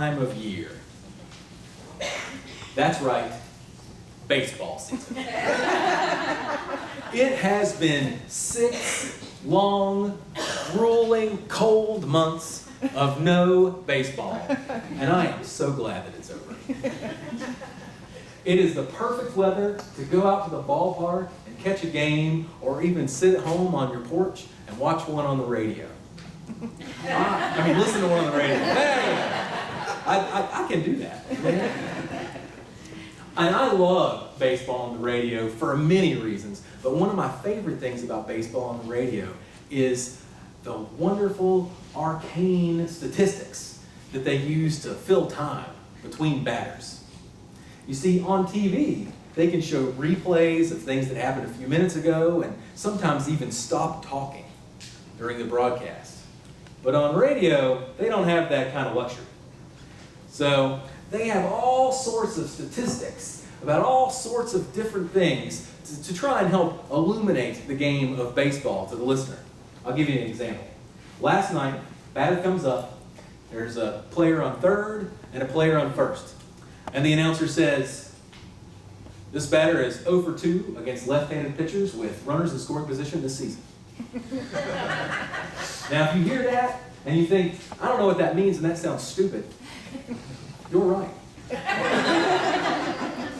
time of year? That's right, baseball season. It has been 6 long, grueling, cold months of no baseball, and I am so glad that it's over. It is the perfect weather to go out to the ballpark and catch a game, or even sit at home on your porch and watch one on the radio. Listen to one on the radio. Hey, I can do that. And I love baseball on the radio for many reasons, but one of my favorite things about baseball on the radio is the wonderful arcane statistics that they use to fill time between batters. You see, on TV, they can show replays of things that happened a few minutes ago and sometimes even stop talking during the broadcast. But on radio, they don't have that kind of luxury. So they have all sorts of statistics about all sorts of different things to try and help illuminate the game of baseball to the listener. I'll give you an example. Last night, batter comes up, there's a player on third and a player on first. And the announcer says, this batter is 0 for 2 against left-handed pitchers with runners in scoring position this season. Now, if you hear that and you think, I don't know what that means and that sounds stupid, you're right.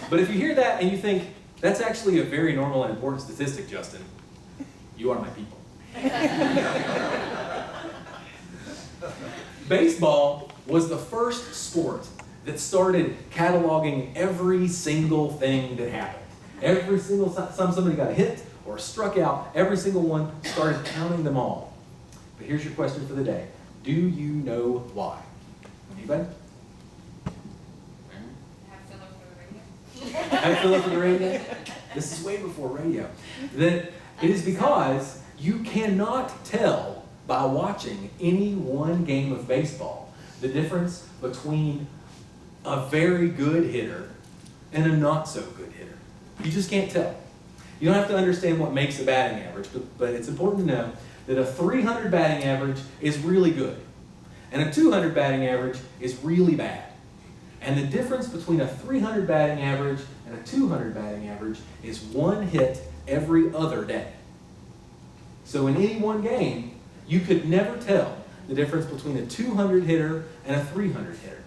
But if you hear that and you think, that's actually a very normal and important statistic, Justin, you are my people. Baseball was the first sport that started cataloging every single thing that happened. Every single time somebody got a hit or struck out, every single one started counting them all. But here's your question for the day. Do you know why? Anybody? Have Philip for the radio? This is way before radio. That it is because you cannot tell by watching any one game of baseball the difference between a very good hitter and a not so good hitter. You just can't tell. You don't have to understand what makes a batting average, but it's important to know that a 300 batting average is really good, and a 200 batting average is really bad. And the difference between a 300 batting average and a 200 batting average is 1 hit every other day. So in any one game, you could never tell the difference between a 200 hitter and a 300 hitter.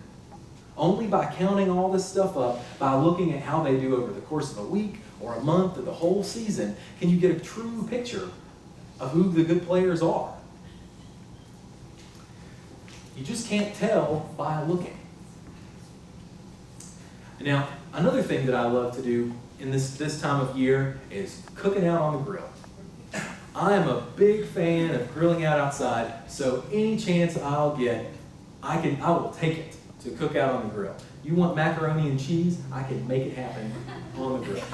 Only by counting all this stuff up, by looking at how they do over the course of a week or a month or the whole season, can you get a true picture of who the good players are. You just can't tell by looking. Now, another thing that I love to do in this time of year is cooking out on the grill. I am a big fan of grilling out outside, so any chance I'll get, I will take it to cook out on the grill. You want macaroni and cheese? I can make it happen on the grill.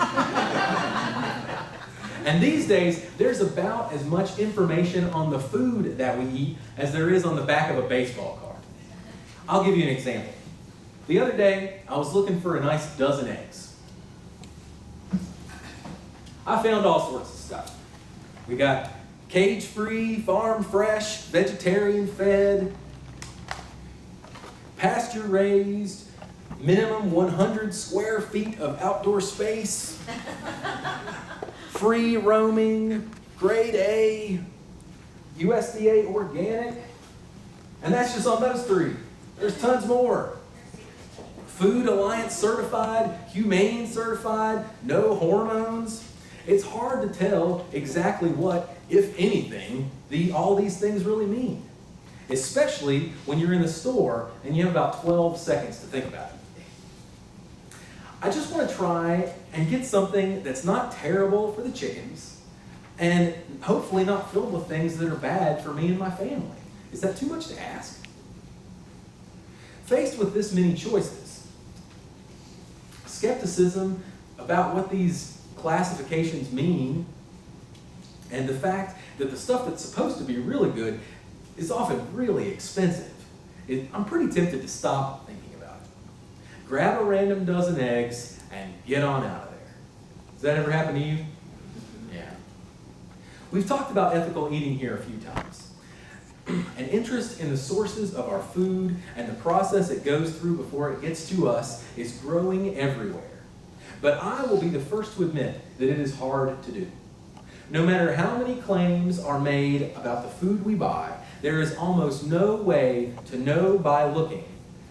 And these days, there's about as much information on the food that we eat as there is on the back of a baseball card. I'll give you an example. The other day, I was looking for a nice dozen eggs. I found all sorts of stuff. We got cage-free, farm-fresh, vegetarian-fed, pasture-raised, minimum 100 square feet of outdoor space, free roaming, grade A, USDA organic, and that's just on those 3. There's tons more. Food Alliance certified, humane certified, no hormones. It's hard to tell exactly what, if anything, all these things really mean. Especially when you're in the store and you have about 12 seconds to think about it. I just want to try and get something that's not terrible for the chickens and hopefully not filled with things that are bad for me and my family. Is that too much to ask? Faced with this many choices, skepticism about what these classifications mean, and the fact that the stuff that's supposed to be really good is often really expensive, I'm pretty tempted to stop thinking about it. Grab a random dozen eggs and get on out of there. Does that ever happen to you? Yeah. We've talked about ethical eating here a few times. An interest in the sources of our food and the process it goes through before it gets to us is growing everywhere. But I will be the first to admit that it is hard to do. No matter how many claims are made about the food we buy, there is almost no way to know by looking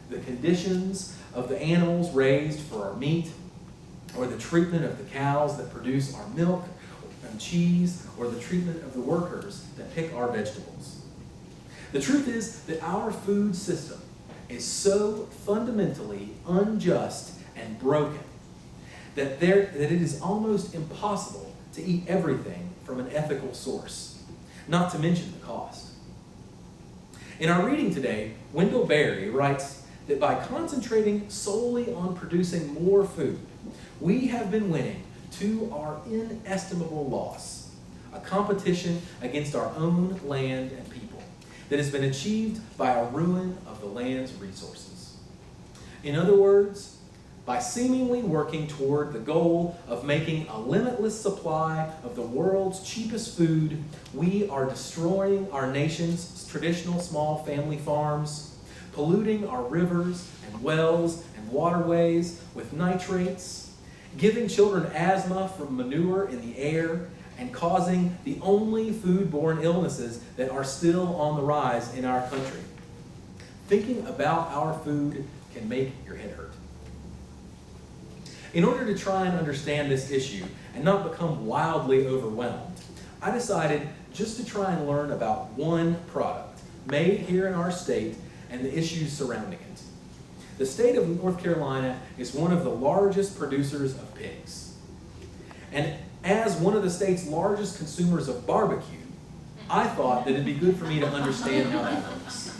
the conditions of the animals raised for our meat, or the treatment of the cows that produce our milk and cheese, or the treatment of the workers that pick our vegetables. The truth is that our food system is so fundamentally unjust and broken that it is almost impossible to eat everything from an ethical source, not to mention the cost. In our reading today, Wendell Berry writes that by concentrating solely on producing more food, we have been winning to our inestimable loss, a competition against our own land and people that has been achieved by a ruin of the land's resources. In other words, by seemingly working toward the goal of making a limitless supply of the world's cheapest food, we are destroying our nation's traditional small family farms, polluting our rivers and wells and waterways with nitrates, giving children asthma from manure in the air, and causing the only foodborne illnesses that are still on the rise in our country. Thinking about our food can make your head hurt. In order to try and understand this issue and not become wildly overwhelmed, I decided just to try and learn about one product made here in our state and the issues surrounding it. The state of North Carolina is one of the largest producers of pigs. And as one of the state's largest consumers of barbecue, I thought that it'd be good for me to understand how that works.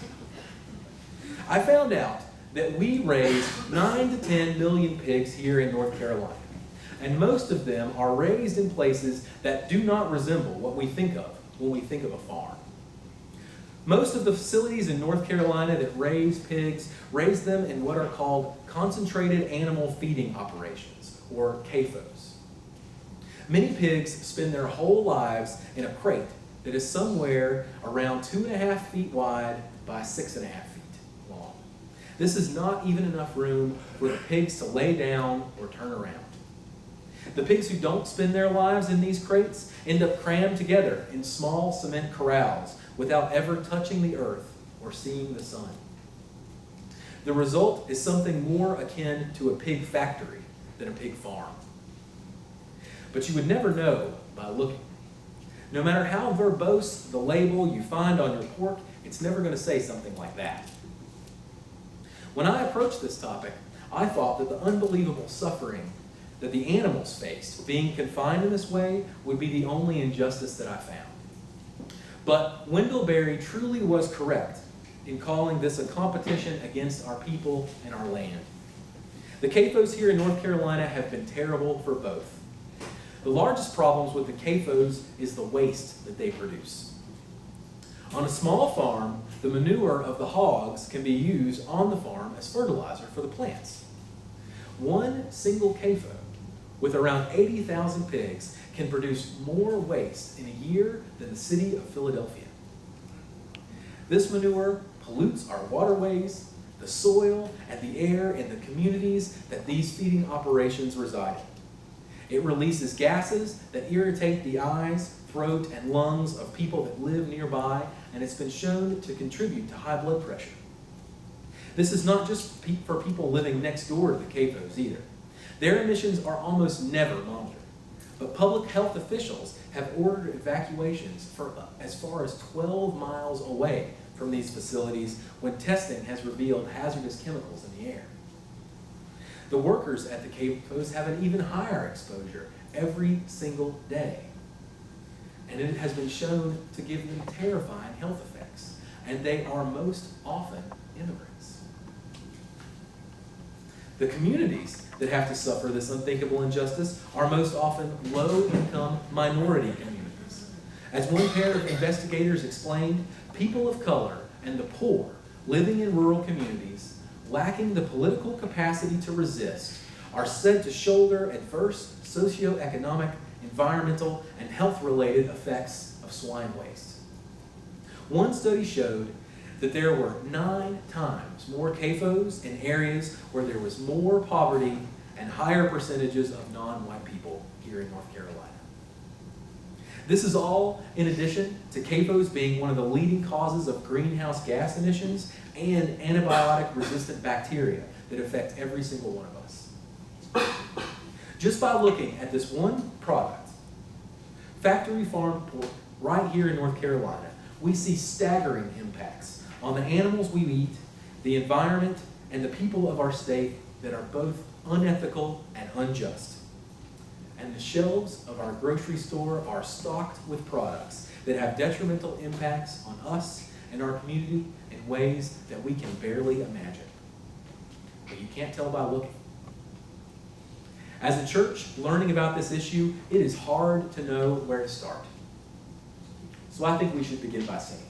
I found out that we raise 9 to 10 million pigs here in North Carolina, and most of them are raised in places that do not resemble what we think of when we think of a farm. Most of the facilities in North Carolina that raise pigs raise them in what are called concentrated animal feeding operations, or CAFOs. Many pigs spend their whole lives in a crate that is somewhere around 2.5 feet wide by 6.5 feet long. This is not even enough room for the pigs to lay down or turn around. The pigs who don't spend their lives in these crates end up crammed together in small cement corrals without ever touching the earth or seeing the sun. The result is something more akin to a pig factory than a pig farm. But you would never know by looking. No matter how verbose the label you find on your pork, it's never going to say something like that. When I approached this topic, I thought that the unbelievable suffering that the animals faced being confined in this way would be the only injustice that I found. But Wendell Berry truly was correct in calling this a competition against our people and our land. The CAFOs here in North Carolina have been terrible for both. The largest problems with the CAFOs is the waste that they produce. On a small farm, the manure of the hogs can be used on the farm as fertilizer for the plants. One single CAFO with around 80,000 pigs can produce more waste in a year than the city of Philadelphia. This manure pollutes our waterways, the soil, and the air in the communities that these feeding operations reside in. It releases gases that irritate the eyes, throat, and lungs of people that live nearby, and it's been shown to contribute to high blood pressure. This is not just for people living next door to the CAFOs either. Their emissions are almost never monitored, but public health officials have ordered evacuations for as far as 12 miles away from these facilities when testing has revealed hazardous chemicals in the air. The workers at the CAFOs have an even higher exposure every single day, and it has been shown to give them terrifying health effects, and they are most often immigrants. The communities that have to suffer this unthinkable injustice are most often low-income minority communities. As one pair of investigators explained, people of color and the poor living in rural communities, lacking the political capacity to resist, are said to shoulder adverse socioeconomic, environmental, and health-related effects of swine waste. One study showed that there were 9 times more CAFOs in areas where there was more poverty and higher percentages of non-white people here in North Carolina. This is all in addition to CAFOs being one of the leading causes of greenhouse gas emissions and antibiotic-resistant bacteria that affect every single one of us. Just by looking at this one product, factory farmed pork, right here in North Carolina, we see staggering impacts on the animals we eat, the environment, and the people of our state that are both unethical and unjust. And the shelves of our grocery store are stocked with products that have detrimental impacts on us and our community in ways that we can barely imagine. But you can't tell by looking. As a church, learning about this issue, it is hard to know where to start. So I think we should begin by singing.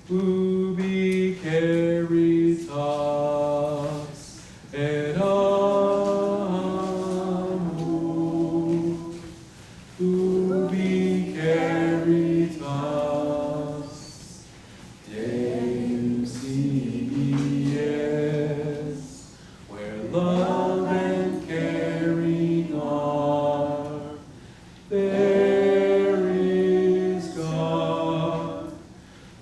Ubi caritas et amor, ubi caritas Deus ibi es, where love and caring are, there is God.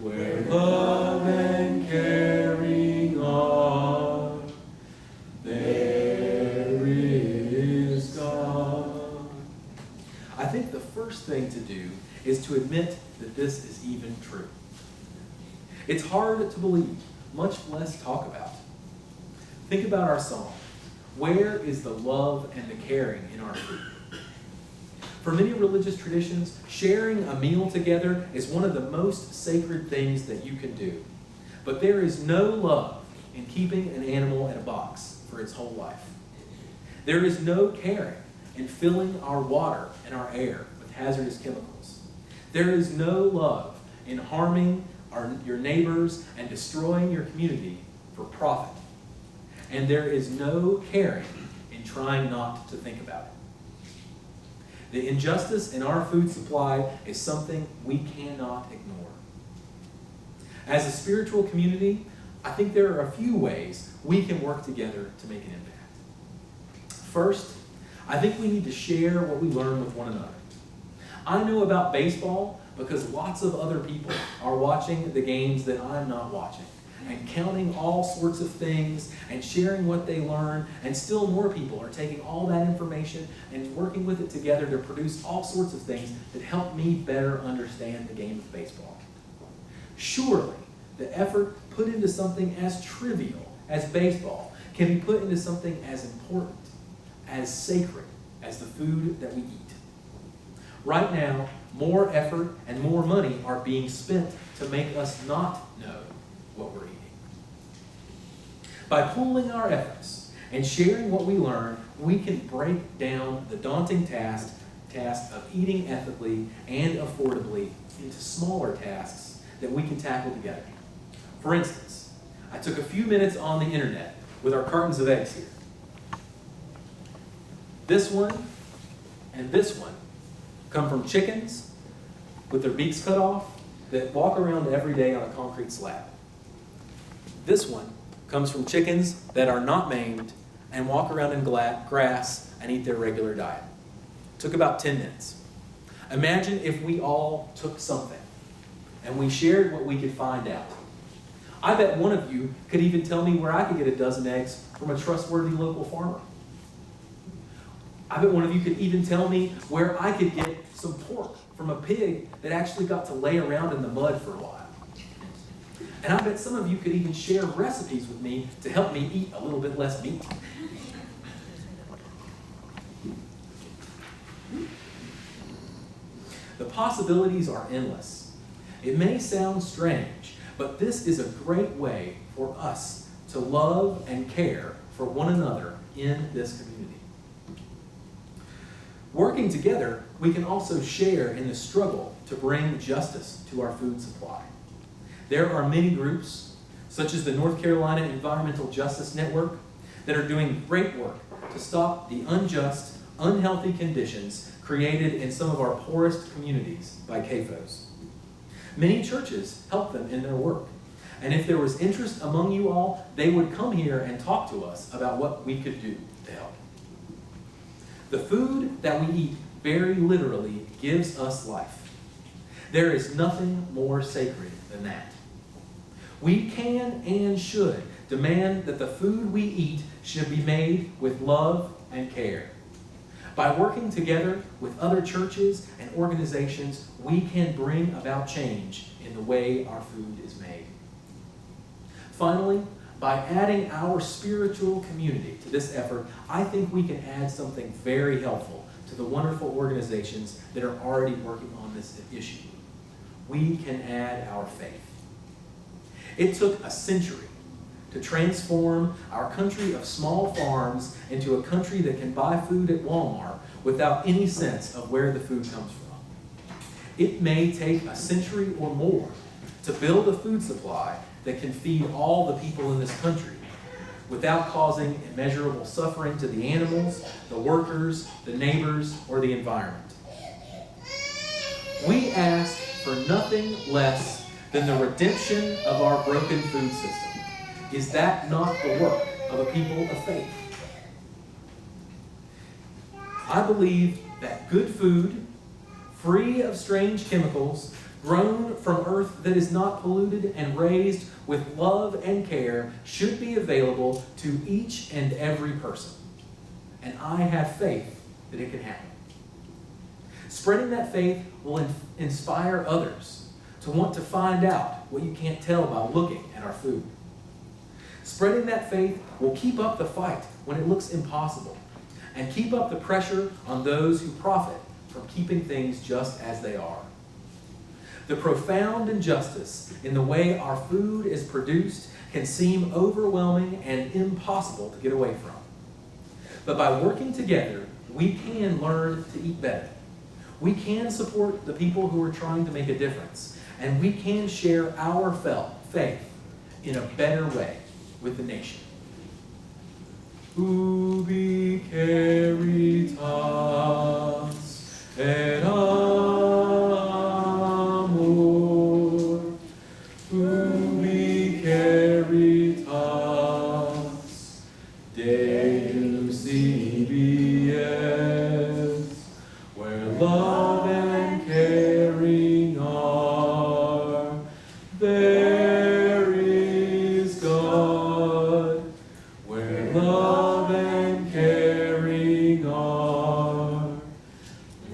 Where love and caring are, there is God. I think the first thing to do is to admit that this is even true. It's hard to believe, much less talk about. Think about our song. Where is the love and the caring in our food? For many religious traditions, sharing a meal together is one of the most sacred things that you can do. But there is no love in keeping an animal in a box for its whole life. There is no caring in filling our water and our air with hazardous chemicals. There is no love in harming your neighbors and destroying your community for profit. And there is no caring in trying not to think about it. The injustice in our food supply is something we cannot ignore. As a spiritual community, I think there are a few ways we can work together to make an impact. First, I think we need to share what we learn with one another. I know about baseball because lots of other people are watching the games that I'm not watching, and counting all sorts of things and sharing what they learn, and still more people are taking all that information and working with it together to produce all sorts of things that help me better understand the game of baseball. Surely, the effort put into something as trivial as baseball can be put into something as important, as sacred as the food that we eat. Right now, more effort and more money are being spent to make us not know what we're eating. By pooling our efforts and sharing what we learn, we can break down the daunting task of eating ethically and affordably into smaller tasks that we can tackle together. For instance, I took a few minutes on the internet with our cartons of eggs here. This one and this one come from chickens with their beaks cut off that walk around every day on a concrete slab. This one comes from chickens that are not maimed and walk around in grass and eat their regular diet. Took about 10 minutes. Imagine if we all took something and we shared what we could find out. I bet one of you could even tell me where I could get a dozen eggs from a trustworthy local farmer. I bet one of you could even tell me where I could get some pork from a pig that actually got to lay around in the mud for a while. And I bet some of you could even share recipes with me to help me eat a little bit less meat. The possibilities are endless. It may sound strange, but this is a great way for us to love and care for one another in this community. Working together, we can also share in the struggle to bring justice to our food supply. There are many groups, such as the North Carolina Environmental Justice Network, that are doing great work to stop the unjust, unhealthy conditions created in some of our poorest communities by CAFOs. Many churches help them in their work. And if there was interest among you all, they would come here and talk to us about what we could do to help. The food that we eat very literally gives us life. There is nothing more sacred than that. We can and should demand that the food we eat should be made with love and care. By working together with other churches and organizations, we can bring about change in the way our food is made. Finally, by adding our spiritual community to this effort, I think we can add something very helpful to the wonderful organizations that are already working on this issue. We can add our faith. It took a century to transform our country of small farms into a country that can buy food at Walmart without any sense of where the food comes from. It may take a century or more to build a food supply that can feed all the people in this country without causing immeasurable suffering to the animals, the workers, the neighbors, or the environment. We ask for nothing less than the redemption of our broken food system. Is that not the work of a people of faith? I believe that good food, free of strange chemicals, grown from earth that is not polluted and raised with love and care, should be available to each and every person. And I have faith that it can happen. Spreading that faith will inspire others to want to find out what you can't tell by looking at our food. Spreading that faith will keep up the fight when it looks impossible, and keep up the pressure on those who profit from keeping things just as they are. The profound injustice in the way our food is produced can seem overwhelming and impossible to get away from. But by working together, we can learn to eat better. We can support the people who are trying to make a difference, and we can share our faith in a better way with the nation. Ubi caritas et amor, ubi caritas Deus ibi es, where love and caring are, there is God. Where love and caring are,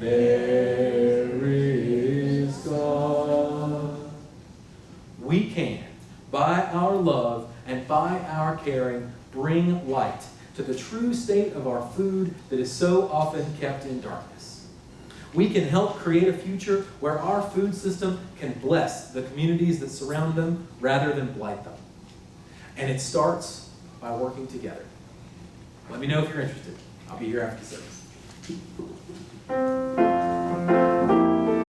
there is God. We can, by our love and by our caring, bring light to the true state of our food that is so often kept in darkness. We can help create a future where our food system can bless the communities that surround them rather than blight them. And it starts by working together. Let me know if you're interested. I'll be here after the service.